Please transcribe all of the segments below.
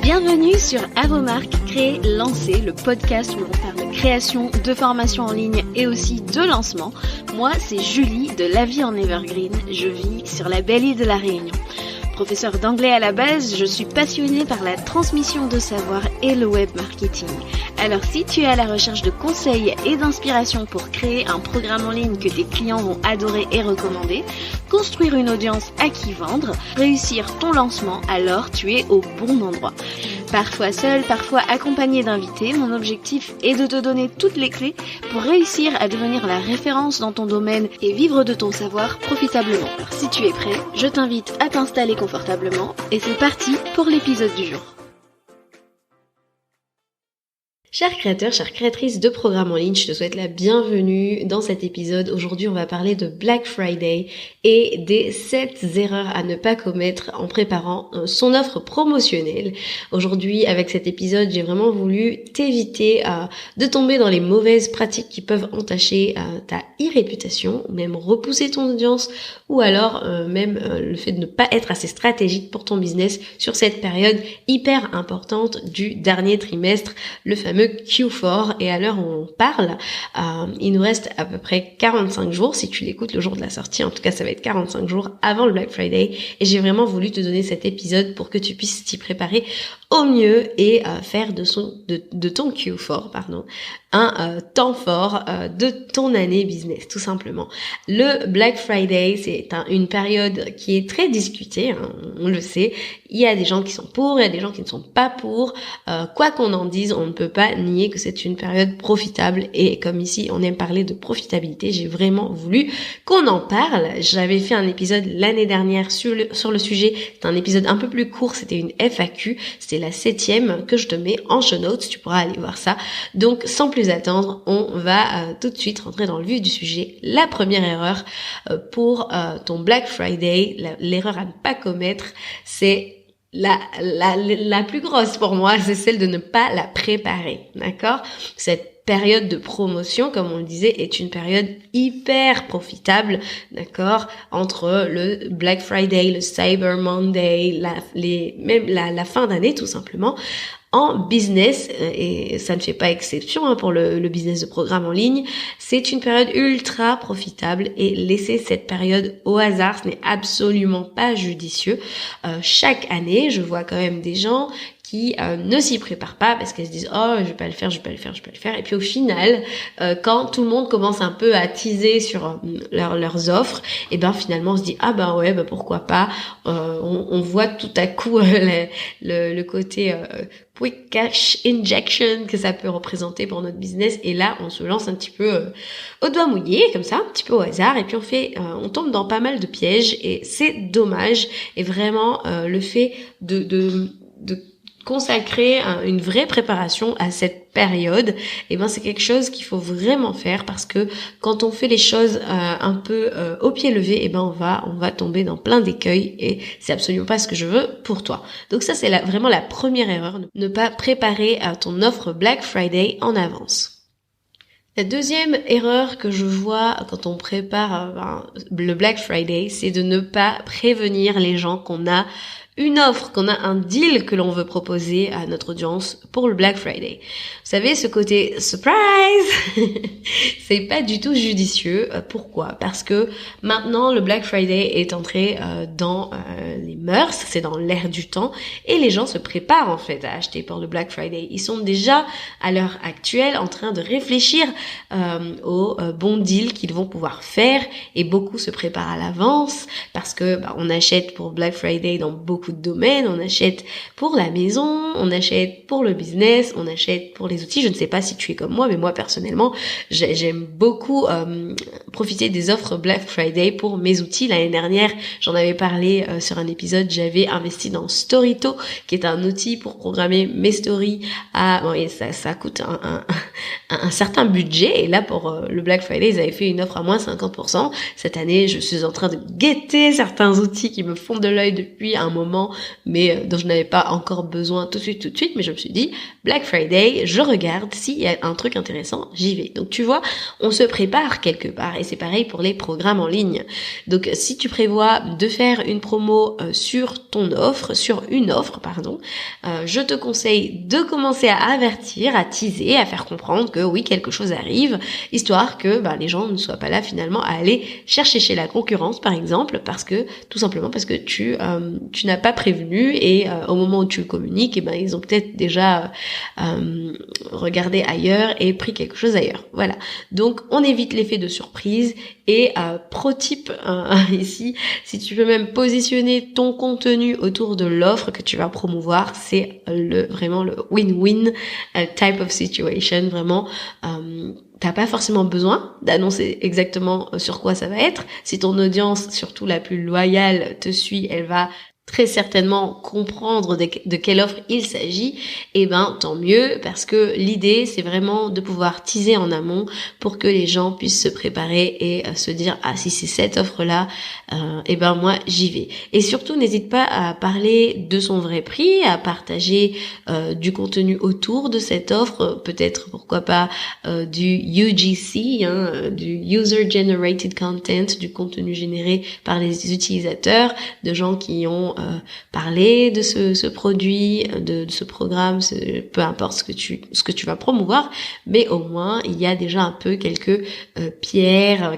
Bienvenue sur À vos marques, créer, lancer, le podcast où l'on parle de création, de formation en ligne et aussi de lancement. Moi, c'est Julie de La Vie en Evergreen. Je vis sur la belle île de la Réunion. Professeure d'anglais à la base, je suis passionnée par la transmission de savoir et le web marketing. Alors si tu es à la recherche de conseils et d'inspiration pour créer un programme en ligne que tes clients vont adorer et recommander, construire une audience à qui vendre, réussir ton lancement, alors tu es au bon endroit. Parfois seul, parfois accompagné d'invités, mon objectif est de te donner toutes les clés pour réussir à devenir la référence dans ton domaine et vivre de ton savoir profitablement. Alors si tu es prêt, je t'invite à t'installer confortablement et c'est parti pour l'épisode du jour. Chers créateurs, chères créatrices de programmes en ligne, je te souhaite la bienvenue dans cet épisode. Aujourd'hui, on va parler de Black Friday et des 7 erreurs à ne pas commettre en préparant son offre promotionnelle. Aujourd'hui, avec cet épisode, j'ai vraiment voulu t'éviter de tomber dans les mauvaises pratiques qui peuvent entacher ta e-réputation, même repousser ton audience, ou alors même le fait de ne pas être assez stratégique pour ton business sur cette période hyper importante du dernier trimestre, le fameux Q4. Et à l'heure où on parle, il nous reste à peu près 45 jours, si tu l'écoutes le jour de la sortie, en tout cas ça va être 45 jours avant le Black Friday, et j'ai vraiment voulu te donner cet épisode pour que tu puisses t'y préparer au mieux et faire de ton Q4 un temps fort de ton année business, tout simplement. Le Black Friday, c'est une période qui est très discutée, on le sait. Il y a des gens qui sont pour, il y a des gens qui ne sont pas pour. Quoi qu'on en dise, on ne peut pas nier que c'est une période profitable. Et comme ici, on aime parler de profitabilité, j'ai vraiment voulu qu'on en parle. J'avais fait un épisode l'année dernière sur le sujet. C'est un épisode un peu plus court, c'était une FAQ. C'était la 7e que je te mets en show notes. Tu pourras aller voir ça. Donc, sans plus attendre, on va tout de suite rentrer dans le vif du sujet. La première erreur pour ton Black Friday, l'erreur à ne pas commettre, c'est la plus grosse pour moi, c'est celle de ne pas la préparer, d'accord? Cette période de promotion, comme on le disait, est une période hyper profitable, d'accord? Entre le Black Friday, le Cyber Monday, même la fin d'année tout simplement. En business, et ça ne fait pas exception pour le business de programme en ligne, c'est une période ultra profitable et laisser cette période au hasard, ce n'est absolument pas judicieux. Chaque année, je vois quand même des gens qui ne s'y préparent pas parce qu'elles se disent « Oh, je vais pas le faire. » Et puis au final, quand tout le monde commence un peu à teaser sur leurs offres, et ben finalement on se dit « Ah ben ouais, pourquoi pas ?» On voit tout à coup le côté quick cash injection que ça peut représenter pour notre business, et là on se lance un petit peu au doigt mouillé comme ça, un petit peu au hasard, et puis on tombe dans pas mal de pièges et c'est dommage. Et vraiment le fait de consacrer une vraie préparation à cette période, et ben c'est quelque chose qu'il faut vraiment faire, parce que quand on fait les choses un peu au pied levé, et ben on va tomber dans plein d'écueils et c'est absolument pas ce que je veux pour toi. Donc ça c'est vraiment la première erreur, ne pas préparer ton offre Black Friday en avance. La deuxième erreur que je vois quand on prépare le Black Friday, c'est de ne pas prévenir les gens qu'on a une offre, qu'on a un deal que l'on veut proposer à notre audience pour le Black Friday. Vous savez, ce côté surprise, c'est pas du tout judicieux. Pourquoi? Parce que maintenant, le Black Friday est entré dans les mœurs, c'est dans l'air du temps, et les gens se préparent en fait à acheter pour le Black Friday. Ils sont déjà, à l'heure actuelle, en train de réfléchir aux bons deals qu'ils vont pouvoir faire, et beaucoup se préparent à l'avance parce que on achète pour Black Friday dans beaucoup de domaines. On achète pour la maison, on achète pour le business, on achète pour les outils. Je ne sais pas si tu es comme moi, mais moi personnellement, j'aime beaucoup profiter des offres Black Friday pour mes outils. L'année dernière, j'en avais parlé sur un épisode, j'avais investi dans Storyto, qui est un outil pour programmer mes stories et ça coûte un certain budget, et là pour le Black Friday, ils avaient fait une offre à moins 50%. Cette année, je suis en train de guetter certains outils qui me font de l'œil depuis un moment, mais dont je n'avais pas encore besoin tout de suite, mais je me suis dit Black Friday, je regarde s'il y a un truc intéressant, j'y vais. Donc tu vois, on se prépare quelque part, et c'est pareil pour les programmes en ligne. Donc si tu prévois de faire une promo sur une offre, je te conseille de commencer à avertir, à teaser, à faire comprendre que oui, quelque chose arrive, histoire que les gens ne soient pas là finalement à aller chercher chez la concurrence par exemple, tout simplement parce que tu n'as pas prévenu et au moment où tu le communiques, ils ont peut-être déjà regardé ailleurs et pris quelque chose ailleurs. Voilà. Donc on évite l'effet de surprise et pro tip ici, si tu veux même positionner ton contenu autour de l'offre que tu vas promouvoir, c'est vraiment le win-win type of situation. Vraiment, t'as pas forcément besoin d'annoncer exactement sur quoi ça va être. Si ton audience, surtout la plus loyale, te suit, elle va très certainement comprendre de quelle offre il s'agit, tant mieux, parce que l'idée c'est vraiment de pouvoir teaser en amont pour que les gens puissent se préparer et se dire si c'est cette offre là, moi j'y vais. Et surtout n'hésite pas à parler de son vrai prix, à partager du contenu autour de cette offre, peut-être pourquoi pas du UGC, du User Generated Content, du contenu généré par les utilisateurs, de gens qui ont parler de ce produit, de ce programme, peu importe ce que tu vas promouvoir, mais au moins il y a déjà un peu quelques pierres,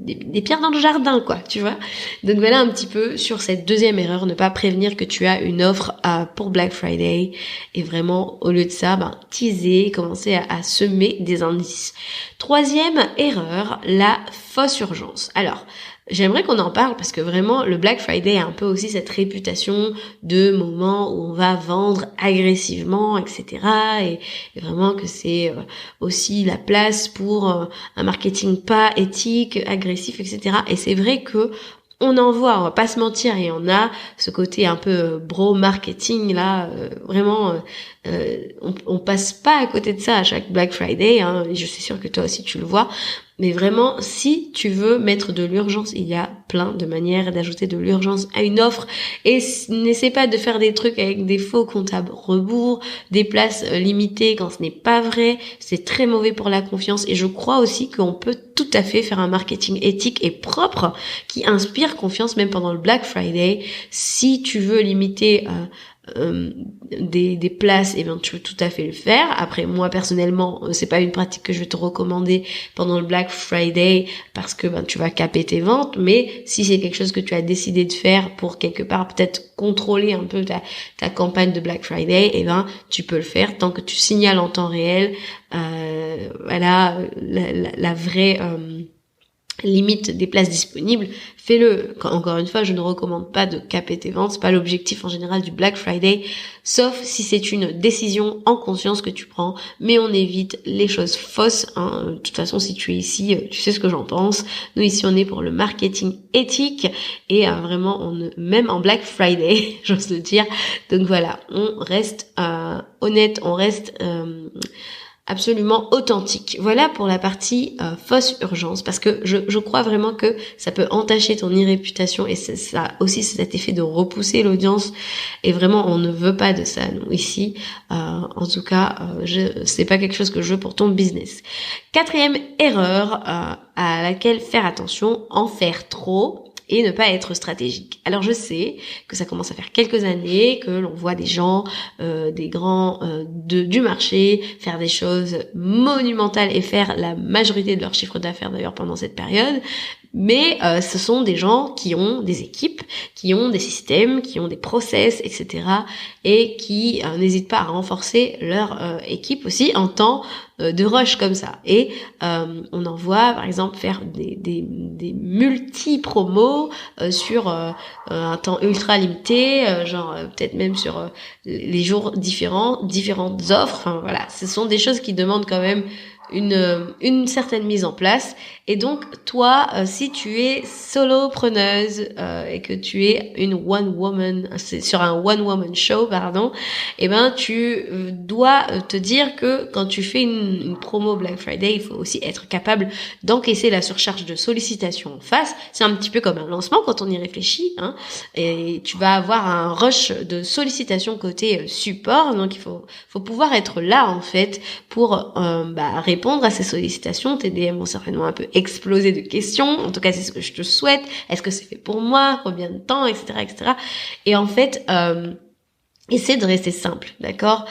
des pierres dans le jardin, quoi, tu vois. Donc voilà un petit peu sur cette deuxième erreur, ne pas prévenir que tu as une offre pour Black Friday et vraiment au lieu de ça, teaser, commencer à semer des indices. Troisième erreur, la fausse urgence. Alors j'aimerais qu'on en parle parce que vraiment le Black Friday a un peu aussi cette réputation de moment où on va vendre agressivement, etc. Et vraiment que c'est aussi la place pour un marketing pas éthique, agressif, etc. Et c'est vrai que on en voit, on va pas se mentir, et on a ce côté un peu bro marketing là, vraiment on passe pas à côté de ça à chaque Black Friday, et je suis sûre que toi aussi tu le vois. Mais vraiment, si tu veux mettre de l'urgence, il y a plein de manières d'ajouter de l'urgence à une offre. Et n'essaie pas de faire des trucs avec des faux comptes à rebours, des places limitées quand ce n'est pas vrai. C'est très mauvais pour la confiance. Et je crois aussi qu'on peut tout à fait faire un marketing éthique et propre qui inspire confiance même pendant le Black Friday. Si tu veux limiter des places, tu peux tout à fait le faire. Après, moi personnellement, c'est pas une pratique que je vais te recommander pendant le Black Friday parce que tu vas caper tes ventes, mais si c'est quelque chose que tu as décidé de faire pour quelque part peut-être contrôler un peu ta campagne de Black Friday, tu peux le faire tant que tu signales en temps réel la vraie limite des places disponibles, fais-le. Encore une fois, je ne recommande pas de caper tes ventes, c'est pas l'objectif en général du Black Friday, sauf si c'est une décision en conscience que tu prends, mais on évite les choses fausses, De toute façon, si tu es ici, tu sais ce que j'en pense. Nous ici, on est pour le marketing éthique et vraiment, même en Black Friday, j'ose le dire. Donc voilà, on reste honnête, on reste absolument authentique. Voilà pour la partie fausse urgence, parce que je crois vraiment que ça peut entacher ton réputation et ça a aussi cet effet de repousser l'audience, et vraiment on ne veut pas de ça nous ici. En tout cas, c'est pas quelque chose que je veux pour ton business. Quatrième erreur à laquelle faire attention, en faire trop et ne pas être stratégique. Alors je sais que ça commence à faire quelques années que l'on voit des gens, des grands du marché faire des choses monumentales et faire la majorité de leur chiffre d'affaires d'ailleurs pendant cette période. Mais ce sont des gens qui ont des équipes, qui ont des systèmes, qui ont des process, etc. et qui n'hésitent pas à renforcer leur équipe aussi en temps de rush comme ça. Et on en voit par exemple faire des multi-promos sur un temps ultra limité, peut-être même sur les jours différentes offres. Enfin voilà, ce sont des choses qui demandent quand même une certaine mise en place. Et donc toi, si tu es solopreneuse et que tu es sur un one woman show, tu dois te dire que quand tu fais une promo Black Friday, il faut aussi être capable d'encaisser la surcharge de sollicitations en face. C'est un petit peu comme un lancement quand on y réfléchit, et tu vas avoir un rush de sollicitations côté support. Donc il faut pouvoir être là en fait pour répondre à ces sollicitations. Tes DM vont certainement un peu exploser de questions. En tout cas, c'est ce que je te souhaite. Est-ce que c'est fait pour moi? Combien de temps? Etc., etc. Et en fait, essaie de rester simple, d'accord?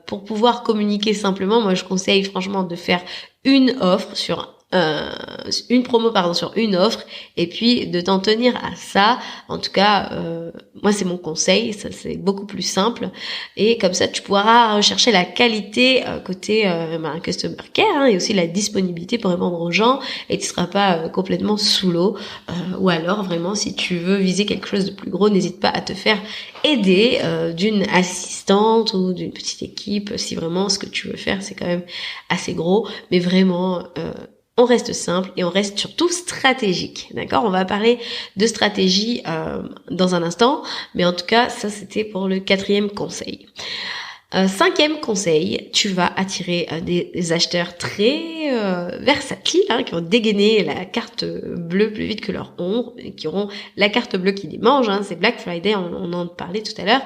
Pour pouvoir communiquer simplement, moi je conseille franchement de faire une offre sur une promo sur une offre, et puis de t'en tenir à ça. En tout cas, moi c'est mon conseil, ça c'est beaucoup plus simple, et comme ça tu pourras rechercher la qualité côté customer care, et aussi la disponibilité pour répondre aux gens, et tu seras pas complètement sous l'eau. Ou alors vraiment, si tu veux viser quelque chose de plus gros, n'hésite pas à te faire aider d'une assistante ou d'une petite équipe, si vraiment ce que tu veux faire c'est quand même assez gros. Mais vraiment, on reste simple et on reste surtout stratégique, d'accord? On va parler de stratégie dans un instant, mais en tout cas, ça c'était pour le 4e conseil. 5e conseil, tu vas attirer des acheteurs très versatiles, qui vont dégainer la carte bleue plus vite que leur ombre, et qui auront la carte bleue qui les mange, c'est Black Friday, on en parlait tout à l'heure.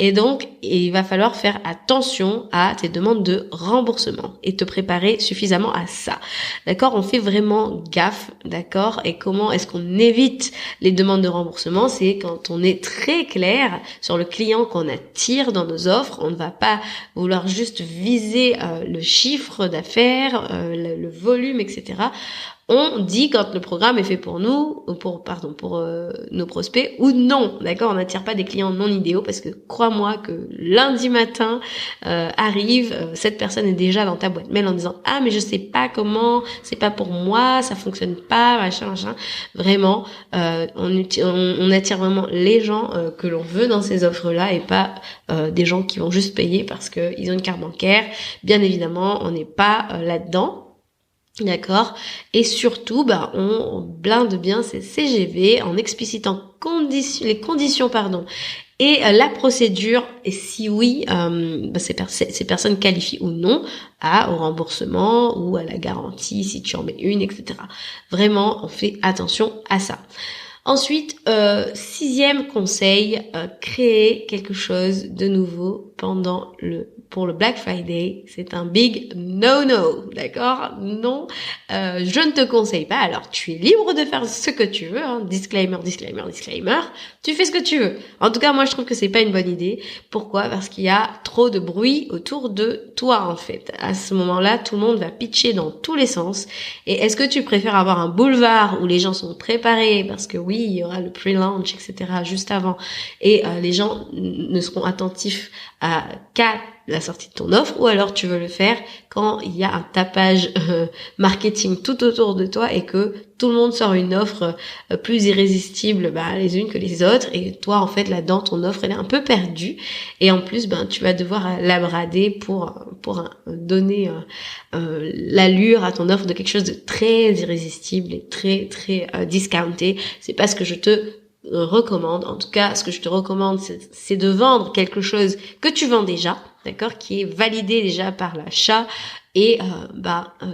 Et donc, il va falloir faire attention à tes demandes de remboursement et te préparer suffisamment à ça. D'accord? On fait vraiment gaffe, d'accord? Et comment est-ce qu'on évite les demandes de remboursement? C'est quand on est très clair sur le client qu'on attire dans nos offres. On ne va pas vouloir juste viser le chiffre d'affaires, le volume, etc. On dit quand le programme est fait pour nous, pour nos prospects ou non, d'accord? On n'attire pas des clients non idéaux, parce que crois-moi que lundi matin arrive, cette personne est déjà dans ta boîte mail en disant mais je sais pas comment, c'est pas pour moi, ça fonctionne pas, machin. Vraiment, on attire vraiment les gens que l'on veut dans ces offres-là, et pas des gens qui vont juste payer parce que ils ont une carte bancaire. Bien évidemment, on n'est pas là-dedans. D'accord? Et surtout, on blinde bien ces CGV en explicitant les conditions, et la procédure, et si oui, ces personnes qualifient ou non au remboursement ou à la garantie, si tu en mets une, etc. Vraiment, on fait attention à ça. Ensuite, 6e conseil, créer quelque chose de nouveau pour le Black Friday. C'est un big no-no, d'accord? Non, je ne te conseille pas. Alors, tu es libre de faire ce que tu veux, disclaimer. Tu fais ce que tu veux. En tout cas, moi, je trouve que c'est pas une bonne idée. Pourquoi? Parce qu'il y a trop de bruit autour de toi, en fait. À ce moment-là, tout le monde va pitcher dans tous les sens. Et est-ce que tu préfères avoir un boulevard où les gens sont préparés, parce que oui, il y aura le pre-launch, etc. juste avant, et les gens ne seront attentifs qu'à la sortie de ton offre, ou alors tu veux le faire quand il y a un tapage marketing tout autour de toi et que tout le monde sort une offre plus irrésistible les unes que les autres, et toi en fait là-dedans ton offre elle est un peu perdue, et en plus tu vas devoir la brader pour donner l'allure à ton offre de quelque chose de très irrésistible et très très discounté. C'est pas ce que je te recommande. En tout cas, ce que je te recommande, c'est de vendre quelque chose que tu vends déjà, d'accord, qui est validé déjà par l'achat, et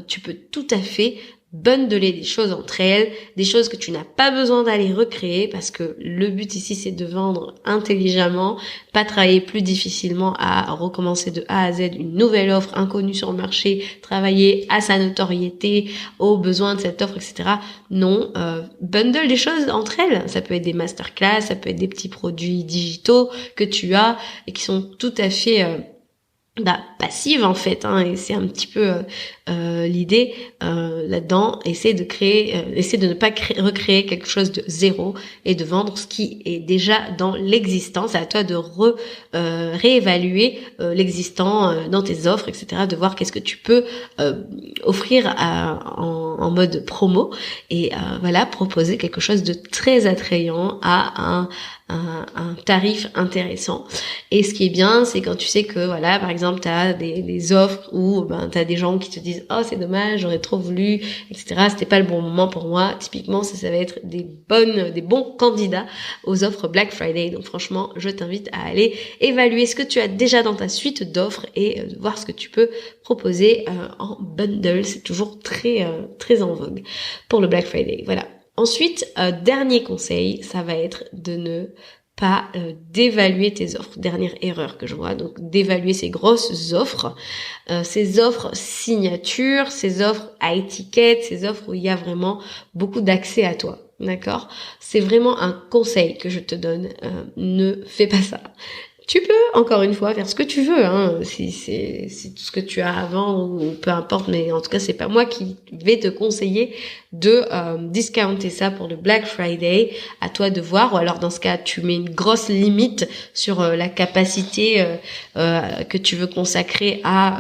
tu peux tout à fait bundler des choses entre elles, des choses que tu n'as pas besoin d'aller recréer, parce que le but ici c'est de vendre intelligemment, pas travailler plus difficilement à recommencer de A à Z une nouvelle offre inconnue sur le marché, travailler à sa notoriété, aux besoins de cette offre, etc. Non, bundle des choses entre elles. Ça peut être des masterclass, ça peut être des petits produits digitaux que tu as et qui sont tout à fait passive en fait, et c'est un petit peu l'idée là-dedans. Essaie de ne pas recréer quelque chose de zéro, et de vendre ce qui est déjà dans l'existant. C'est à toi de réévaluer l'existant dans tes offres, etc., de voir qu'est-ce que tu peux offrir en mode promo, et proposer quelque chose de très attrayant à un tarif intéressant. Et ce qui est bien, c'est quand tu sais que par exemple t'as des offres où t'as des gens qui te disent c'est dommage, j'aurais trop voulu, etc., c'était pas le bon moment pour moi. Typiquement ça va être des bons candidats aux offres Black Friday. Donc franchement, je t'invite à aller évaluer ce que tu as déjà dans ta suite d'offres et voir ce que tu peux proposer en bundle. C'est toujours très très en vogue pour le Black Friday. Voilà. Ensuite, dernier conseil, ça va être de ne pas d'évaluer tes offres. Dernière erreur que je vois, donc d'évaluer ces grosses offres, ces offres signature, ces offres à étiquette, ces offres où il y a vraiment beaucoup d'accès à toi. D'accord? C'est vraiment un conseil que je te donne. Ne fais pas ça. Tu peux, encore une fois, faire ce que tu veux, hein, si c'est tout ce que tu as avant ou peu importe, mais en tout cas, c'est pas moi qui vais te conseiller de discounter ça pour le Black Friday. À toi de voir, ou alors dans ce cas, tu mets une grosse limite sur la capacité que tu veux consacrer à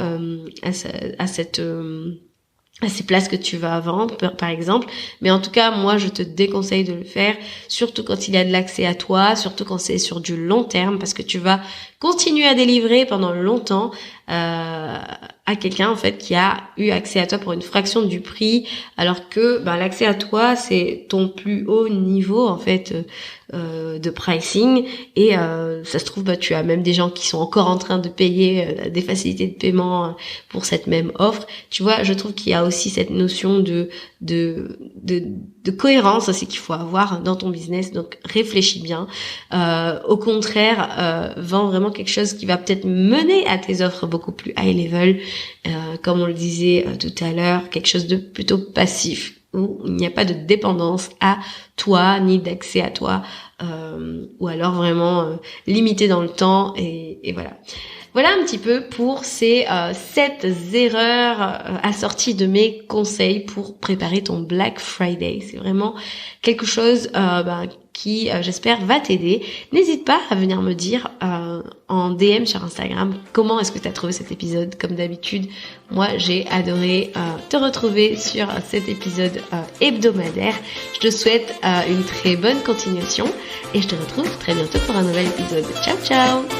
ces places que tu vas vendre, par exemple. Mais en tout cas, moi, je te déconseille de le faire, surtout quand il y a de l'accès à toi, surtout quand c'est sur du long terme, parce que tu vas continuer à délivrer pendant longtemps à quelqu'un, en fait, qui a eu accès à toi pour une fraction du prix, alors que l'accès à toi, c'est ton plus haut niveau, en fait, de pricing. Et ça se trouve, tu as même des gens qui sont encore en train de payer des facilités de paiement pour cette même offre. Tu vois, je trouve qu'il y a aussi cette notion de cohérence aussi qu'il faut avoir dans ton business. Donc réfléchis bien. Au contraire, vends vraiment quelque chose qui va peut-être mener à tes offres beaucoup plus high level, comme on le disait tout à l'heure, quelque chose de plutôt passif, où il n'y a pas de dépendance à toi, ni d'accès à toi, ou alors vraiment limité dans le temps, et voilà. Voilà un petit peu pour ces 7 erreurs assorties de mes conseils pour préparer ton Black Friday. C'est vraiment quelque chose qui, j'espère, va t'aider. N'hésite pas à venir me dire en DM sur Instagram comment est-ce que tu as trouvé cet épisode. Comme d'habitude, moi j'ai adoré te retrouver sur cet épisode hebdomadaire. Je te souhaite une très bonne continuation et je te retrouve très bientôt pour un nouvel épisode. Ciao ciao.